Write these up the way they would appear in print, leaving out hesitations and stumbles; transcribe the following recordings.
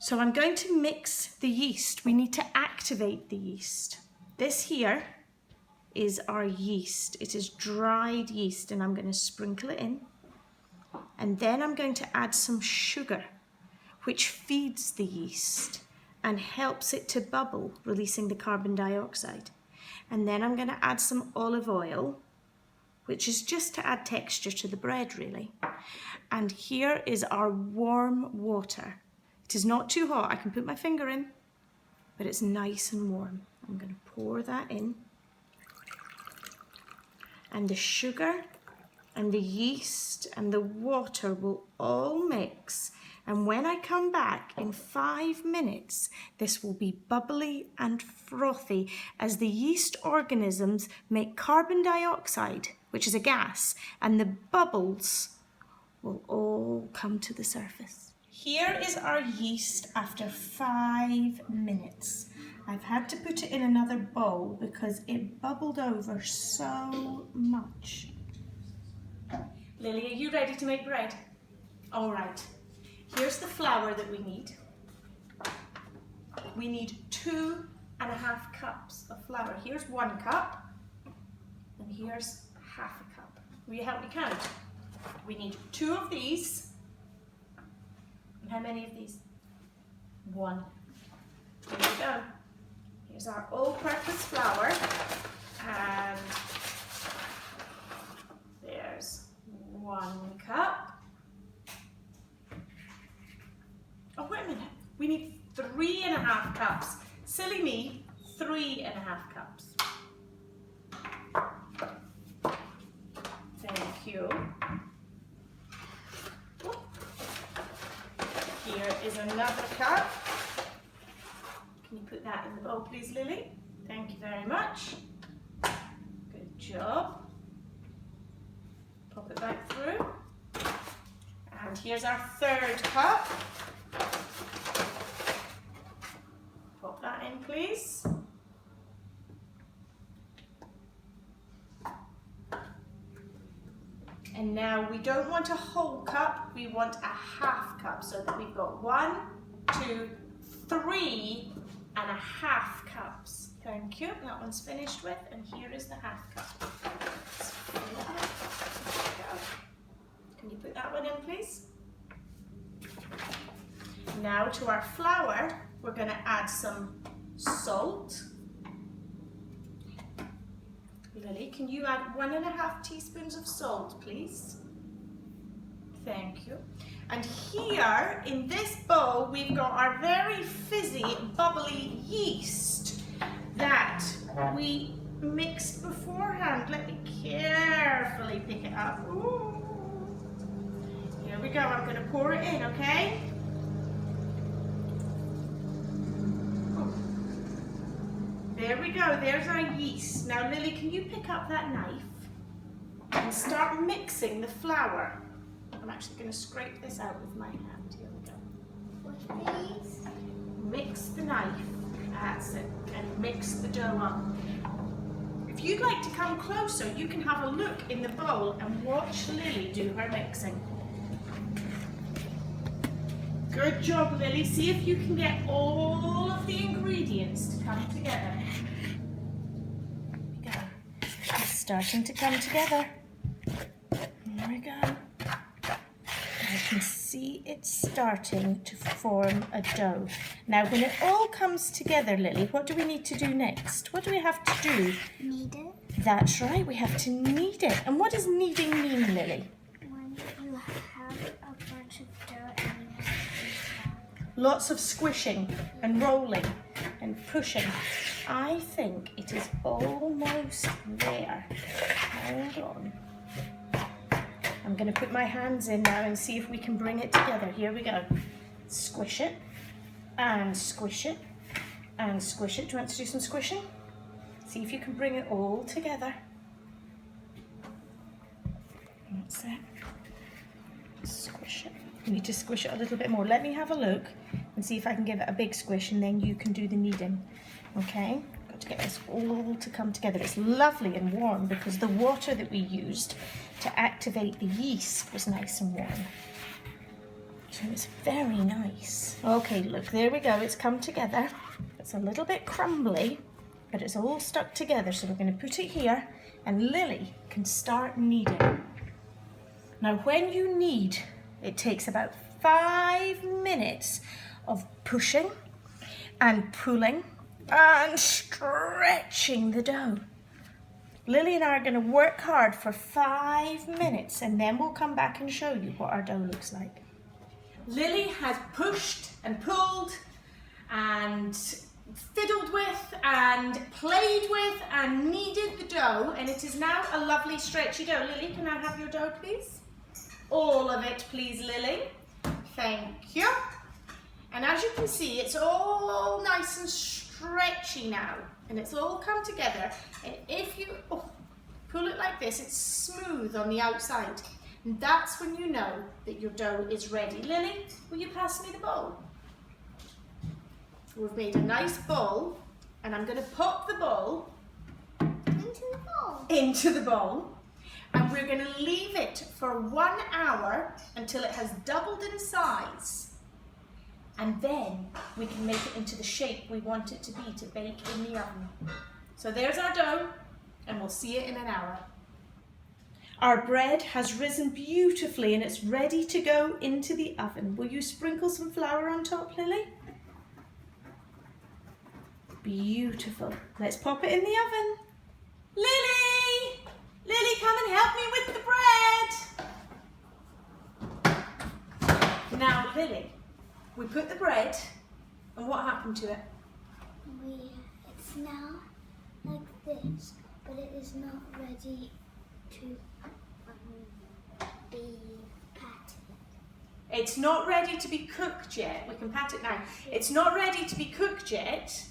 So I'm going to mix the yeast. We need to activate the yeast. This here is our yeast. It is dried yeast, and I'm going to sprinkle it in. And then I'm going to add some sugar, which feeds the yeast and helps it to bubble, releasing the carbon dioxide. And then I'm going to add some olive oil, which is just to add texture to the bread, really. And here is our warm water. It is not too hot. I can put my finger in, but it's nice and warm. I'm going to pour that in. And the sugar and the yeast and the water will all mix. And when I come back in 5 minutes, this will be bubbly and frothy as the yeast organisms make carbon dioxide, which is a gas, and the bubbles will all come to the surface. Here is our yeast after 5 minutes. I've had to put it in another bowl because it bubbled over so much. Lily, are you ready to make bread? All right. Here's the flour that we need. We need 2.5 cups of flour. Here's 1 cup, and here's half a cup. Will you help me count? We need 2 of these. And how many of these? 1. Here we go. Here's our all-purpose flour, and there's 1 cup. Oh, wait a minute. We need 3.5 cups. Silly me, 3.5 cups. Thank you. Here is another cup. Can you put that in the bowl, please, Lily? Thank you very much. Good job. Pop it back through. And here's our 3rd cup. Pop that in, please. And now we don't want a whole cup, we want a half cup, so that we've got 1, 2, 3.5 cups. Thank you. That one's finished with, and here is the half cup. Let's fill it up. There we go. Can you put that one in, please? Now to our flour, we're going to add some salt. Lily, can you add 1.5 teaspoons of salt, please? Thank you. And here in this bowl, we've got our very fizzy, bubbly yeast that we mixed beforehand. Let me carefully pick it up. Ooh. Here we go. I'm going to pour it in, okay? There we go, there's our yeast. Now Lily, can you pick up that knife and start mixing the flour? I'm actually going to scrape this out with my hand. Here we go. With these? Mix the knife, that's it, and mix the dough up. If you'd like to come closer, you can have a look in the bowl and watch Lily do her mixing. Good job, Lily. See if you can get all of the ingredients to come together. There we go. It's starting to come together. There we go. I can see it's starting to form a dough. Now, when it all comes together, Lily, what do we need to do next? What do we have to do? Knead it. That's right, we have to knead it. And what does kneading mean, Lily? When you have a bunch of dough and you have to Lots of squishing and rolling and pushing. I think it is almost there. Hold on. I'm going to put my hands in now and see if we can bring it together. Here we go. Squish it and squish it and squish it. Do you want to do some squishing? See if you can bring it all together. That's it. Squish it. You need to squish it a little bit more. Let me have a look and see if I can give it a big squish, and then you can do the kneading. Okay? Got to get this all to come together. It's lovely and warm because the water that we used to activate the yeast was nice and warm. So it's very nice. Okay, look, there we go. It's come together. It's a little bit crumbly, but it's all stuck together. So we're going to put it here and Lily can start kneading. Now, when you knead, it takes about 5 minutes of pushing and pulling and stretching the dough. Lily and I are going to work hard for 5 minutes and then we'll come back and show you what our dough looks like. Lily has pushed and pulled and fiddled with and played with and kneaded the dough, and it is now a lovely stretchy dough. Lily, can I have your dough, please? All of it, please, Lily. Thank you. And as you can see, it's all nice and stretchy now, and it's all come together. And if you pull it like this, it's smooth on the outside. And that's when you know that your dough is ready. Lily, will you pass me the bowl? We've made a nice bowl, and I'm going to pop the bowl into the bowl, and we're going to leave it for 1 hour until it has doubled in size, and then we can make it into the shape we want it to be to bake in the oven. So there's our dough, and we'll see it in an hour. Our bread has risen beautifully and it's ready to go into the oven. Will you sprinkle some flour on top, Lily? Beautiful. Let's pop it in the oven. Lily! Lily, come and help me with the bread. Now, Lily, we put the bread, and what happened to it? It's now like this, but it is not ready to be patted. It's not ready to be cooked yet. We can pat it now. It's not ready to be cooked yet.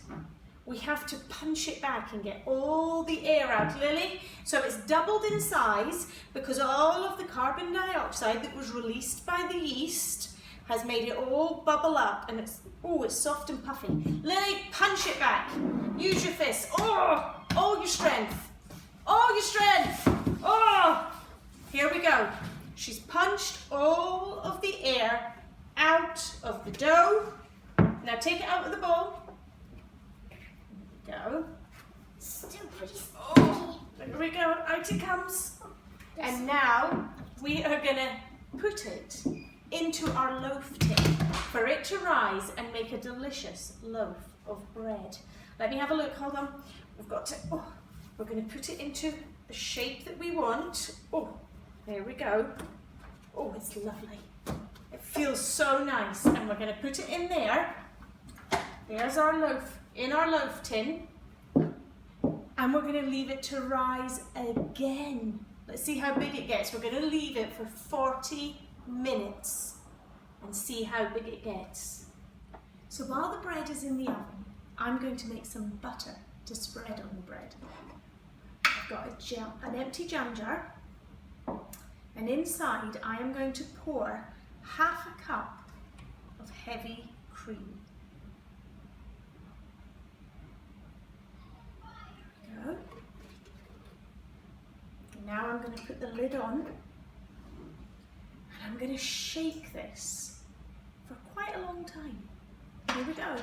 We have to punch it back and get all the air out, Lily. So it's doubled in size because all of the carbon dioxide that was released by the yeast has made it all bubble up, and it's soft and puffy. Lily, punch it back. Use your fist. All your strength. All your strength. Here we go. She's punched all of the air out of the dough. Now take it out of the bowl. Go. Still pretty sticky. There we go. Out it comes. And now we are going to put it into our loaf tin for it to rise and make a delicious loaf of bread. Let me have a look. Hold on. We've got to. We're going to put it into the shape that we want. There we go. It's lovely. It feels so nice. And we're going to put it in there. There's our loaf in our loaf tin. And we're going to leave it to rise again. Let's see how big it gets. We're going to leave it for 40 minutes and see how big it gets. So while the bread is in the oven, I'm going to make some butter to spread on the bread. I've got an empty jam jar, and inside I am going to pour half a cup of heavy cream. There we go. And now I'm going to put the lid on, and I'm going to shake this for quite a long time. Here we go.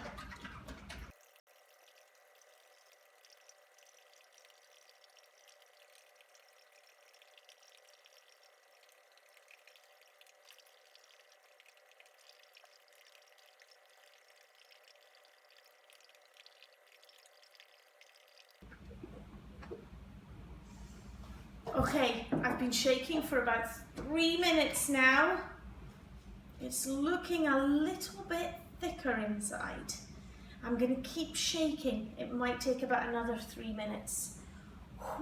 Okay, I've been shaking for about 3 minutes now. It's looking a little bit thicker inside. I'm going to keep shaking. It might take about another 3 minutes.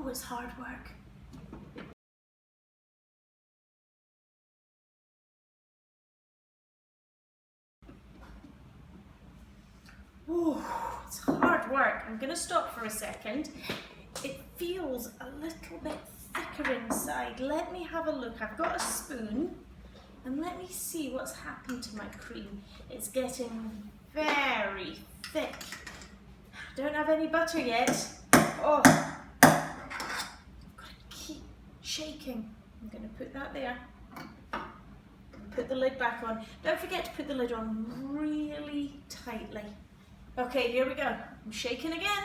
It's hard work. It's hard work. I'm going to stop for a second. It feels a little bit thicker inside. Let me have a look. I've got a spoon, and let me see what's happened to my cream. It's getting very thick. I don't have any butter yet. I've got to keep shaking. I'm going to put that there. Put the lid back on. Don't forget to put the lid on really tightly. Okay, here we go. I'm shaking again.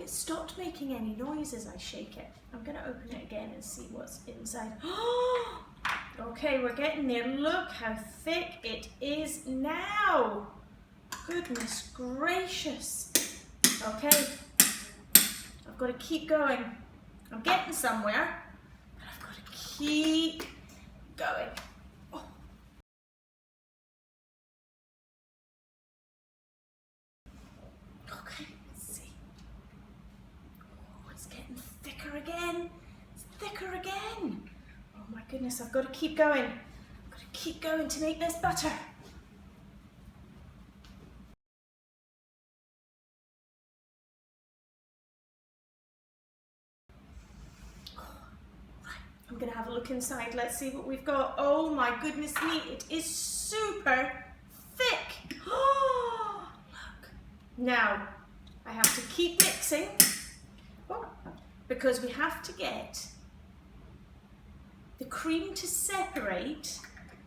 It stopped making any noise as I shake it. I'm going to open it again and see what's inside. Okay, we're getting there. Look how thick it is now. Goodness gracious. Okay, I've got to keep going. I'm getting somewhere, but I've got to keep going. Oh. Okay, let's see. Oh, it's getting thicker again. It's thicker again. Oh my goodness, I've got to keep going. I've got to keep going to make this butter. I'm going to have a look inside. Let's see what we've got. Oh my goodness me, it is super thick. Oh, look. Now, I have to keep mixing because we have to get the cream to separate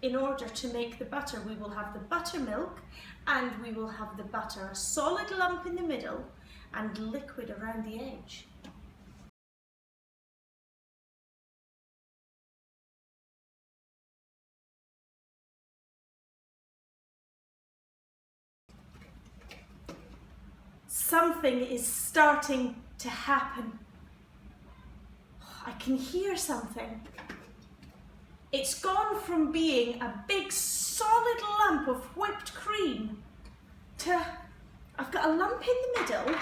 in order to make the butter. We will have the buttermilk and we will have the butter, a solid lump in the middle and liquid around the edge. Something is starting to happen. I can hear something. It's gone from being a big solid lump of whipped cream to, I've got a lump in the middle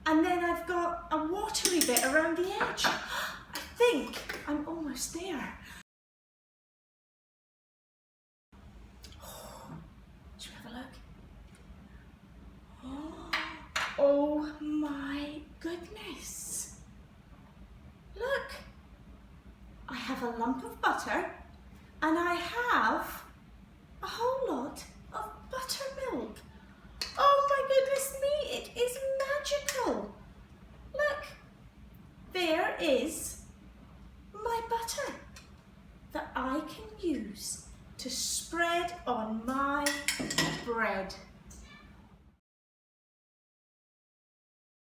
and then I've got a watery bit around the edge. I think I'm almost there. Should we have a look? Oh my goodness. Look, I have a lump of butter and I have a whole lot of buttermilk. Oh my goodness me, it is magical. Look, there is my butter that I can use to spread on my bread.